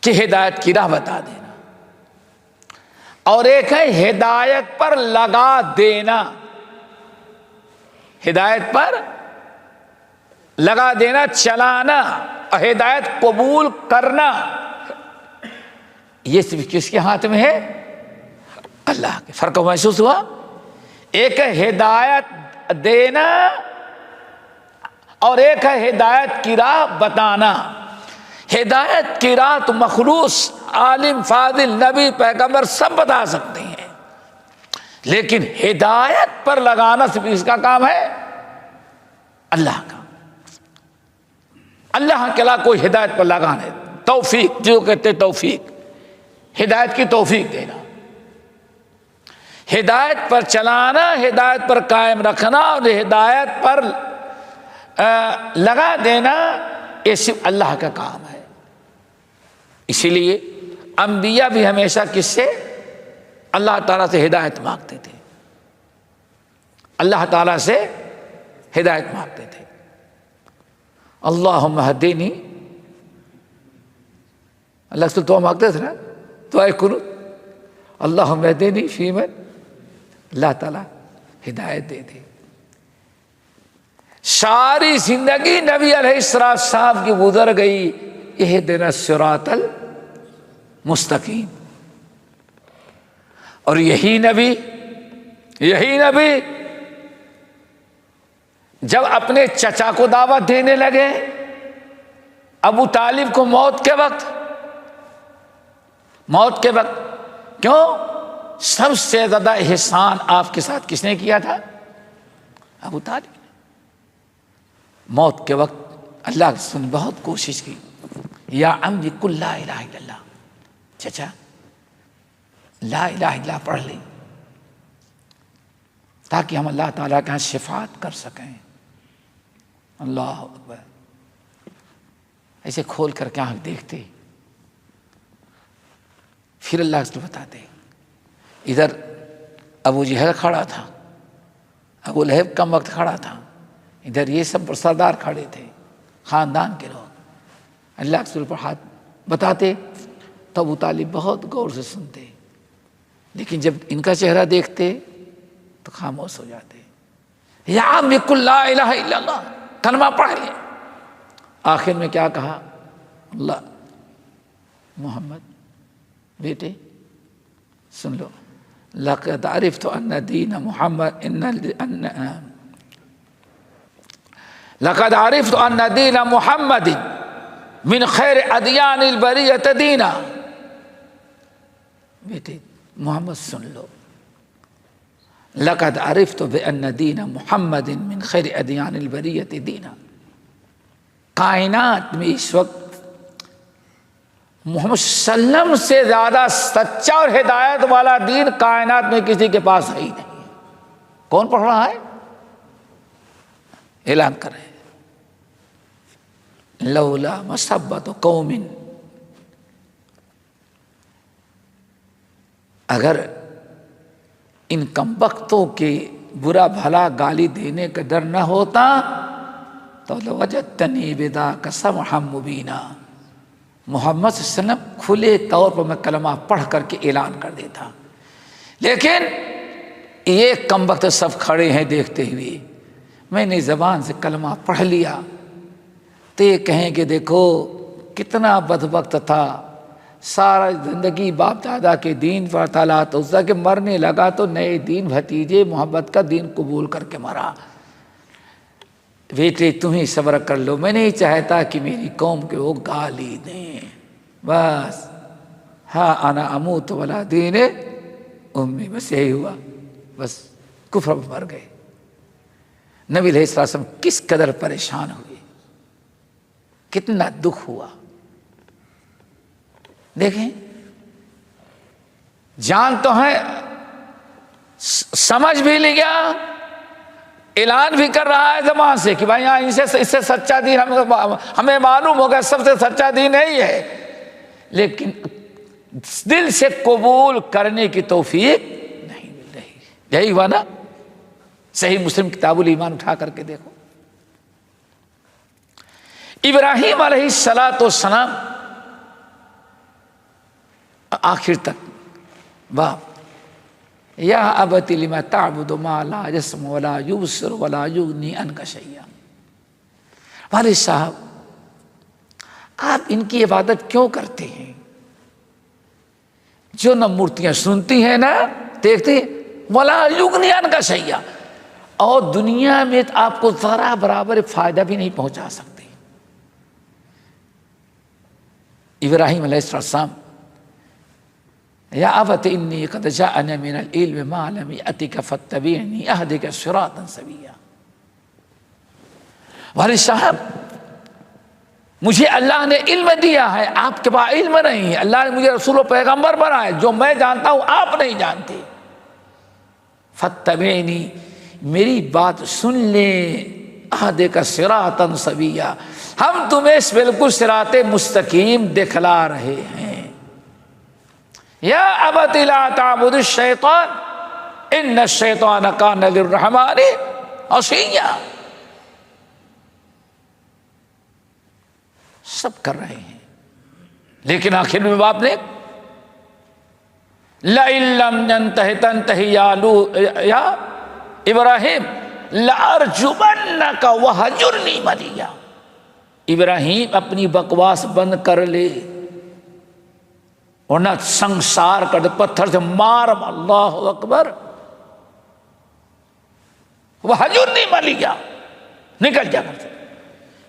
کہ ہدایت کی راہ بتا دینا. اور ایک ہے ہدایت پر لگا دینا، ہدایت پر لگا دینا، چلانا. ہدایت قبول کرنا یہ صرف کس کے ہاتھ میں ہے؟ اللہ کے۔ فرق محسوس ہوا؟ ایک ہے ہدایت دینا اور ایک ہے ہدایت کی راہ بتانا۔ ہدایت کی راہ تو مخلوق، عالم، فاضل، نبی، پیغمبر سب بتا سکتے ہیں، لیکن ہدایت پر لگانا صرف اس کا کام ہے اللہ کا۔ اللہ کے علاوہ کوئی ہدایت پر لگانے، توفیق جو کہتے توفیق، ہدایت کی توفیق دینا، ہدایت پر چلانا، ہدایت پر قائم رکھنا اور ہدایت پر لگا دینا، یہ صرف اللہ کا کام ہے۔ اسی لیے انبیاء بھی ہمیشہ کس سے؟ اللہ تعالیٰ سے ہدایت مانگتے تھے، اللہ تعالیٰ سے ہدایت مانگتے تھے۔ اللہم اہدنی، اللہ سے دعا مانگتے تھے نا، دعائے قنوت، اللہم اہدنی فیمن، اللہ تعالیٰ ہدایت دے دے۔ ساری زندگی نبی علیہ السلام کی گزر گئی، اہدنا الصراط المستقیم، اور یہی نبی جب اپنے چچا کو دعوت دینے لگے، ابو طالب کو موت کے وقت، کیوں؟ سب سے زیادہ احسان آپ کے ساتھ کس نے کیا تھا؟ ابو طالب۔ موت کے وقت اللہ سے بہت کوشش کی، یا عمي قل لا الہ الا اللہ، چچا لا الہ الا اللہ پڑھ لیں تاکہ ہم اللہ تعالیٰ کے ہاں شفاعت کر سکیں۔ اللہ اکبر، ایسے کھول کر کے آنکھ دیکھتے، پھر اللہ سے بتاتے۔ ادھر ابو جہل کھڑا تھا، ابو لہب کم وقت کھڑا تھا، ادھر یہ سب سردار کھڑے تھے، خاندان کے لوگ، اللہ کے رسول پر ہاتھ بتاتے تو ابو طالب بہت غور سے سنتے، لیکن جب ان کا چہرہ دیکھتے تو خاموش ہو جاتے۔ یا عم قل لا الہ الا اللہ، کلمہ پڑھ لیں۔ آخر میں کیا کہا؟ اللہ محمد بیٹے سن لو، لقد عرفت ان دین محمد لقد عرفت ان دین محمد من خیر ادیان البریۃ دینا۔ بیٹے محمد سن لو، لقد عرفت بان دین محمد من خیر ادیان البریۃ دینا۔ کائنات میں اس وقت محمد صلی اللہ علیہ وسلم سے زیادہ سچا اور ہدایت والا دین کائنات میں کسی کے پاس ہے ہی نہیں۔ کون پڑھ رہا ہے؟ اعلان کر رہے ہیں، لولا مصبت قوم، اگر ان کمبختوں کے برا بھلا گالی دینے کا ڈر نہ ہوتا تو لوجدتنی بذاک سمحا مبینا، محمد صلی اللہ علیہ وسلم کھلے طور پر میں کلمہ پڑھ کر کے اعلان کر دیتا، لیکن یہ کمبخت سب کھڑے ہیں دیکھتے ہوئے، میں نے زبان سے کلمہ پڑھ لیا تو یہ کہیں کہ دیکھو کتنا بدبخت تھا، سارا زندگی باپ دادا کے دین پر تھا، تو اس کہ مرنے لگا تو نئے دین بھتیجے محمد کا دین قبول کر کے مرا۔ بیٹے تمہیں صبر کر لو، میں نہیں چاہتا کہ میری قوم کے وہ گالی دیں، بس ہاں انا اموت ولا دین امی، بس یہی ہوا، بس کفر میں مر گئے۔ نبی علیہ السلام کس قدر پریشان ہوئے، کتنا دکھ ہوا۔ دیکھیں جان تو ہے، سمجھ بھی لیا، اعلان بھی کر رہا ہے زبان سے کہ بھائی یہاں اس سے سچا دین ہمیں معلوم ہوگا، سب سے سچا دین یہی ہے، لیکن دل سے قبول کرنے کی توفیق نہیں مل رہی۔ یہی ہوا نا؟ صحیح مسلم کتاب الایمان اٹھا کر کے دیکھو، ابراہیم علیہ السلام آخر تک باپ یا ابت لم تعبد ما لا يسمع ولا يبصر ولا يغني عنك شيئا، والد صاحب آپ ان کی عبادت کیوں کرتے ہیں؟ جو نہ مورتیاں سنتی ہیں نہ دیکھتے ہیں، ولا یغنی عنک شیئا، اور دنیا میں آپ کو ذرا برابر فائدہ بھی نہیں پہنچا سکتے۔ ابراہیم علیہ السلام، یا ابت انی قد جاءنی من العلم ما لم یأتک فاتبعنی اہدک صراطا سویا۔ والد صاحب، مجھے اللہ نے علم دیا ہے، آپ کے پاس علم نہیں ہے، اللہ نے مجھے رسول و پیغمبر بنایا، جو میں جانتا ہوں آپ نہیں جانتے۔ فاتبعنی، میری بات سن لیں، اہدک صراطا سویا، ہم تمہیں بالکل صراط مستقیم دکھلا رہے ہیں۔ یا ابت لا تعبد الشیطان ان الشیطان کان للرحمن عصیا۔ سب کر رہے ہیں، لیکن آخر میں باپ نے لئن لم تنتہ یا ابراہیم لارجمنک وہجرنی ملیا۔ ابراہیم اپنی بکواس بند کر لے ورنہ سنسار کر دے، پتھر سے مار۔ اللہ اکبر، وہجرنی ملیا، نکل جا کر۔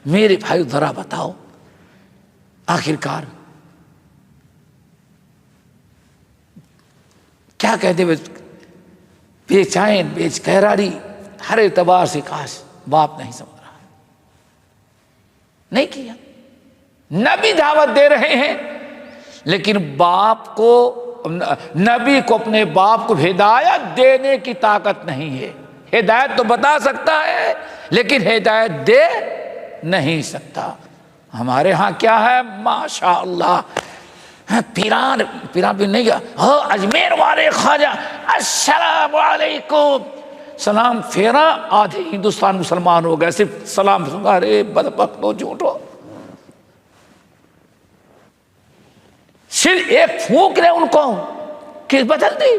میرے بھائی ذرا بتاؤ، آخرکار کیا کہتے ہیں؟ بے چین، بے قراری، ہر اعتبار سے کاش باپ نہیں سمجھ رہا، نہیں کیا۔ نبی دعوت دے رہے ہیں، لیکن باپ کو، نبی کو اپنے باپ کو ہدایت دینے کی طاقت نہیں ہے۔ ہدایت تو بتا سکتا ہے لیکن ہدایت دے نہیں سکتا۔ ہمارے ہاں کیا ہے، ماشاء اللہ، پیران بھی نہیں گیا، اجمیر والے خواجہ السلام علیکم، سلام پھیرا، آدھے ہندوستان مسلمان ہو گئے صرف سلام۔ ارے بدبختو، جھوٹو، صرف ایک پھونک نے ان کو کہ بدل دی۔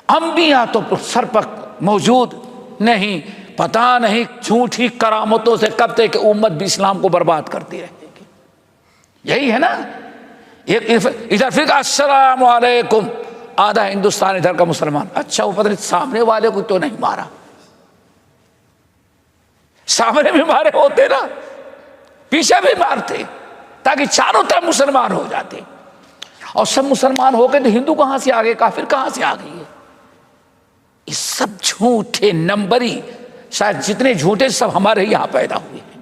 انبیاء تو سر پر موجود نہیں، پتہ نہیں جھوٹی کرامتوں سے کب تک امت بھی اسلام کو برباد کرتی رہے گی۔ یہی ہے نا، ادھر پھر السلام علیکم، آدھا ہندوستان ادھر کا مسلمان، اچھا وہ پتہ نہیں سامنے والے کو تو نہیں مارا، سامنے بھی مارے ہوتے نا، پیچھے بھی مارتے، تاکہ چاروں طرف مسلمان ہو جاتے۔ اور سب مسلمان ہو گئے تو ہندو کہاں سے آگے، کافر کہاں سے آ گئی ہے؟ یہ سب جھوٹے نمبری، شاید جتنے جھوٹے سب ہمارے یہاں پیدا ہوئے ہیں،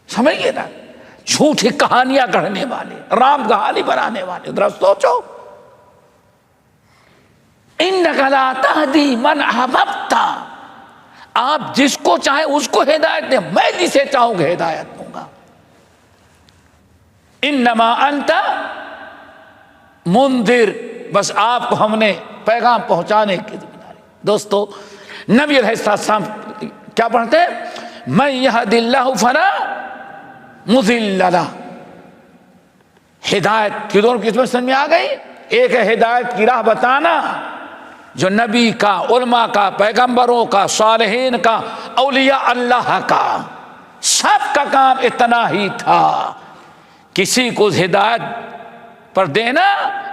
سمجھئے نا، جھوٹی کہانیاں گڑھنے والے، رام کہانی بنانے والے۔ ذرا سوچو، انک لا تہدی من احببت، آپ جس کو چاہیں اس کو ہدایت دیں، میں جسے چاہوں گا ہدایت دوں گا۔ انما انت منذر، بس آپ کو ہم نے پیغام پہنچانے کی ذمہ داری۔ دوستو، نبی علیہ السلام کیا پڑھتے ہیں؟ من یہد اللہ فلا مضل لہ۔ ہدایت کی دونوں قسمیں سمجھ میں آ گئی۔ ایک ہے ہدایت کی راہ بتانا، جو نبی کا، علماء کا، پیغمبروں کا، صالحین کا، اولیاء اللہ کا، سب کا کام اتنا ہی تھا، کسی کو ہدایت پر دینا،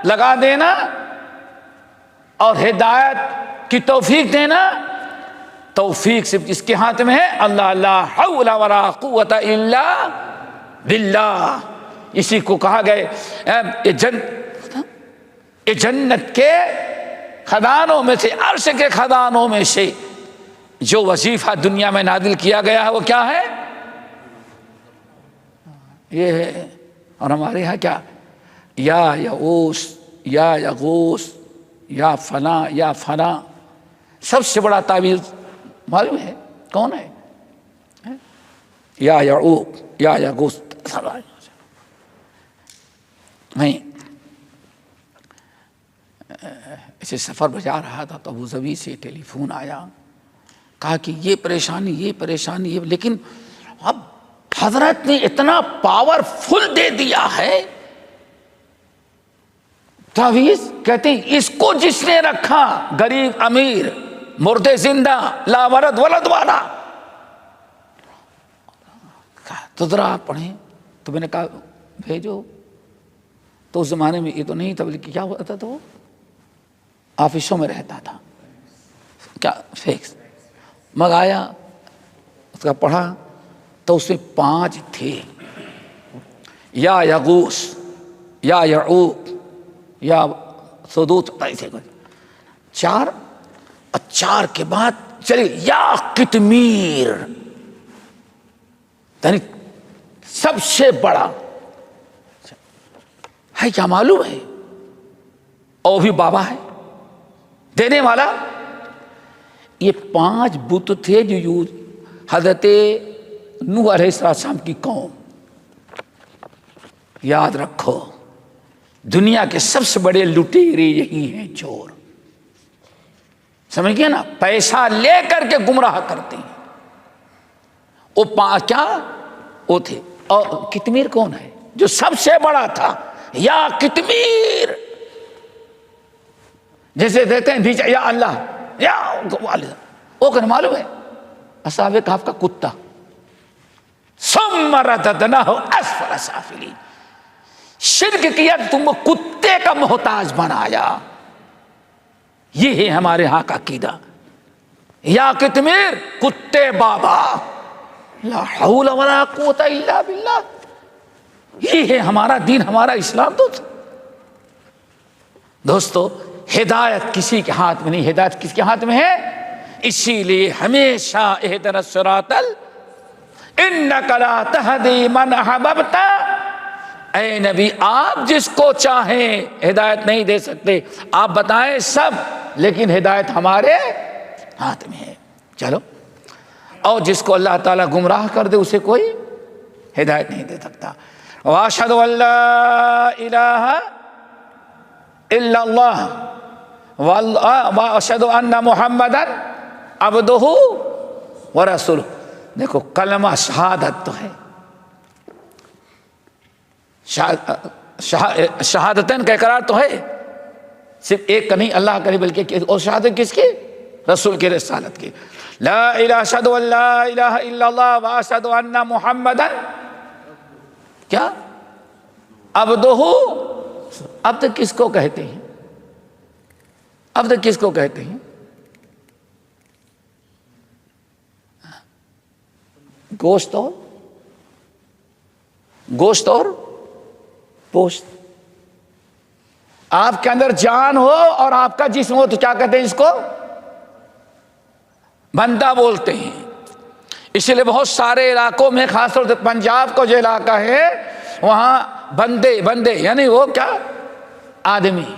لگا دینا، اور ہدایت کی توفیق دینا۔ توفیق صرف اس کے ہاتھ میں ہے، اللہ لا حول ولا قوت الا باللہ۔ اسی کو کہا گئے جنت کے خزانوں میں سے، عرش کے خزانوں میں سے جو وظیفہ دنیا میں نازل کیا گیا ہے وہ کیا ہے؟ یہ ہے۔ اور ہمارے یہاں کیا، یا یغوث، یا یغوث، یا فلاں، یا فلاں۔ سب سے بڑا تعویذ معلوم ہے کون ہے؟ یا یعوق، یا یغوث۔ میں ایسے سفر پر جا رہا تھا تو ابوظبی سے ٹیلی فون آیا، کہا کہ یہ پریشانی، یہ پریشانی، یہ، لیکن اب حضرت نے اتنا پاورفل دے دیا ہے تعویذ، کہتے ہیں اس کو جس نے رکھا، غریب امیر، مردے زندہ، لا ولد ولد والا، تو ذرا آپ پڑھیں تو میں نے کہا بھیجو. تو اس زمانے میں یہ تو نہیں تھا، بلکہ کیا ہوتا تھا، وہ آفسوں میں رہتا تھا، کیا فیکس منگایا، اس کا پڑھا تو اس میں 5 تھے، یا یغوث یا یعوق یا سدوت، ایسے کچھ 4، اور 4 کے بعد چلے یا قطمیر، یعنی سب سے بڑا ہے. کیا معلوم ہے؟ اور بھی بابا ہے دینے والا. یہ 5 بت تھے جو حضرت نوح علیہ السلام کی قوم. یاد رکھو دنیا کے سب سے بڑے لٹیرے یہی ہیں، چور. سمجھ گئے نا؟ پیسہ لے کر کے گمراہ کرتے ہیں. وہ کیا وہ تھے. اور قطمیر کون ہے؟ جو سب سے بڑا تھا، یا قطمیر. جیسے دیتے ہیں نیچے یا اللہ یا وہ کہنا معلوم ہے اصحاب کہف کا کتا. ثم رددناہ اسفل سافلین. شرک کیا، تم کو کتے کا محتاج بنایا. یہ ہے ہمارے ہاں کا عقیدہ. یا قطمیر کتے بابا، لا حول ولا قوت الا باللہ. یہ ہے ہمارا دین، ہمارا اسلام. دوستو ہدایت کسی کے ہاتھ میں نہیں، ہدایت کس کے ہاتھ میں ہے؟ اسی لیے ہمیشہ اہدنا الصراط انک لا تہدی من احببت. اے نبی آپ جس کو چاہیں ہدایت نہیں دے سکتے. آپ بتائیں سب، لیکن ہدایت ہمارے ہاتھ میں ہے. چلو، اور جس کو اللہ تعالیٰ گمراہ کر دے اسے کوئی ہدایت نہیں دے سکتا. واشہد ان لا الہ الا اللہ واشہد ان محمدا عبدہ ورسولہ. دیکھو کلمہ شہادت تو ہے، شہادتین کا اقرار تو ہے، صرف ایک کا نہیں، اللہ کا نہیں، بلکہ اور شہادت کس کی؟ رسول کی رسالت کی. لا الہ اشہد ان لا الہ الا اللہ واشہد ان محمدا کیا عبدہ. اب تک کس کو کہتے ہیں؟ اب تک کس کو کہتے ہیں؟ گوشت اور پوشت. آپ کے اندر جان ہو اور آپ کا جسم ہو تو کیا کہتے ہیں اس کو؟ بندہ بولتے ہیں. اس لیے بہت سارے علاقوں میں، خاص طور سے پنجاب کو جو علاقہ ہے وہاں بندے یعنی وہ کیا؟ آدمی.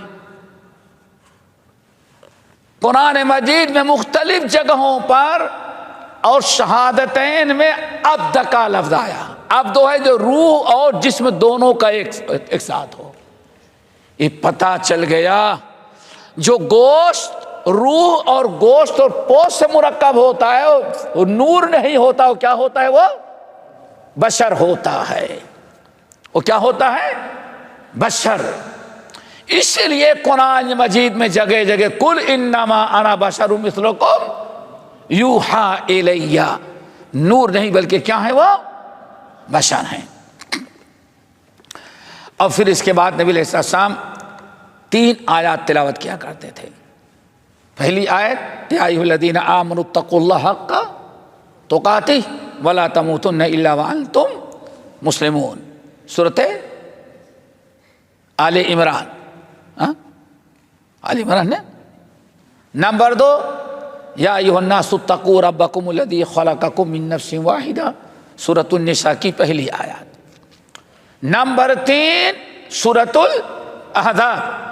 قرآن مجید میں مختلف جگہوں پر اور شہادتین میں عبد کا لفظ آیا. عبد ہے جو روح اور جسم دونوں کا ایک ساتھ ہو. یہ پتہ چل گیا جو گوشت روح اور گوشت اور پوست سے مرکب ہوتا ہے وہ نور نہیں ہوتا. وہ کیا ہوتا ہے؟ وہ بشر ہوتا ہے. وہ کیا ہوتا ہے؟ بشر. اس لیے قرآن مجید میں جگہ جگہ قل انما انا بشر مثلکم یوحی الی. نور نہیں بلکہ کیا ہے؟ وہ بشر ہیں. اور پھر اس کے بعد نبی علیہ السلام 3 آیات تلاوت کیا کرتے تھے. پہلی آیت یا ایھا الذین آمنوا اتقوا اللہ حق تقاتہ ولا تموتن الا وانتم مسلمون. سورۃ آل عمران. آل عمران نے. نمبر 2 یا ایھا الناس اتقوا ربکم الذی خلقکم من نفس واحدہ. سورۃ النساء کی پہلی آیات. نمبر 3 سورۃ الاحزاب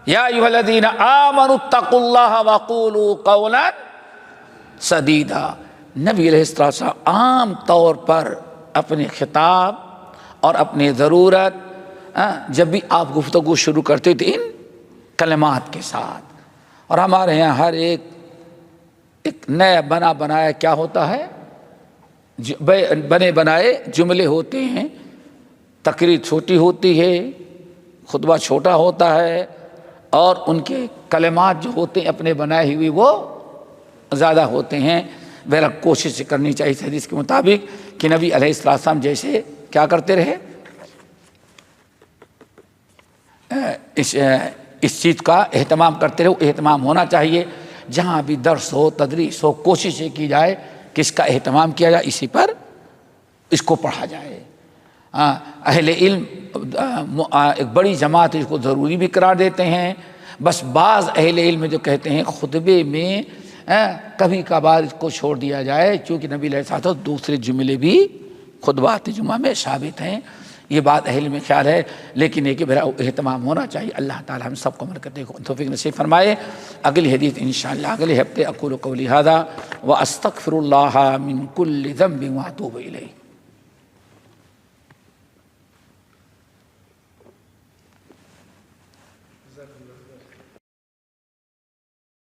یا ایھا الذین آمنوا اتقوا اللہ وقولوا قولا سدیدا. نبی علیہ السلام عام طور پر اپنے خطاب اور اپنی ضرورت جب بھی آپ گفتگو شروع کرتے تھے ان کلمات کے ساتھ. اور ہمارے یہاں ہر ایک نیا بنایا کیا ہوتا ہے؟ بنے بنائے جملے ہوتے ہیں. تقریر چھوٹی ہوتی ہے، خطبہ چھوٹا ہوتا ہے، اور ان کے کلمات جو ہوتے ہیں اپنے بنائے ہوئے وہ زیادہ ہوتے ہیں. بہرحال کوشش کرنی چاہیے حدیث کے مطابق کہ نبی علیہ السلام جیسے کیا کرتے رہے، اس چیز کا اہتمام کرتے رہو. اہتمام ہونا چاہیے، جہاں بھی درس ہو، تدریس ہو، کوشش کی جائے کہ اس کا اہتمام کیا جائے، اسی پر اس کو پڑھا جائے. اہل علم ایک بڑی جماعت اس کو ضروری بھی قرار دیتے ہیں. بس بعض اہل علم جو کہتے ہیں خطبے میں کبھی کبھار اس کو چھوڑ دیا جائے، چونکہ نبی علیہ الصلوۃ والسلام دوسرے جملے بھی خطبات جمعہ میں ثابت ہیں. یہ بات اہل میں خیال ہے، لیکن یہ کہ میرا اہتمام ہونا چاہیے. اللہ تعالی ہم سب کو عمل کرنے کو توفیق نصیب فرمائے. اگلی حدیث انشاءاللہ اگلے ہفتے. اقول قولی ھذا واستغفر اللہ من کل ذنب واتوب الیہ.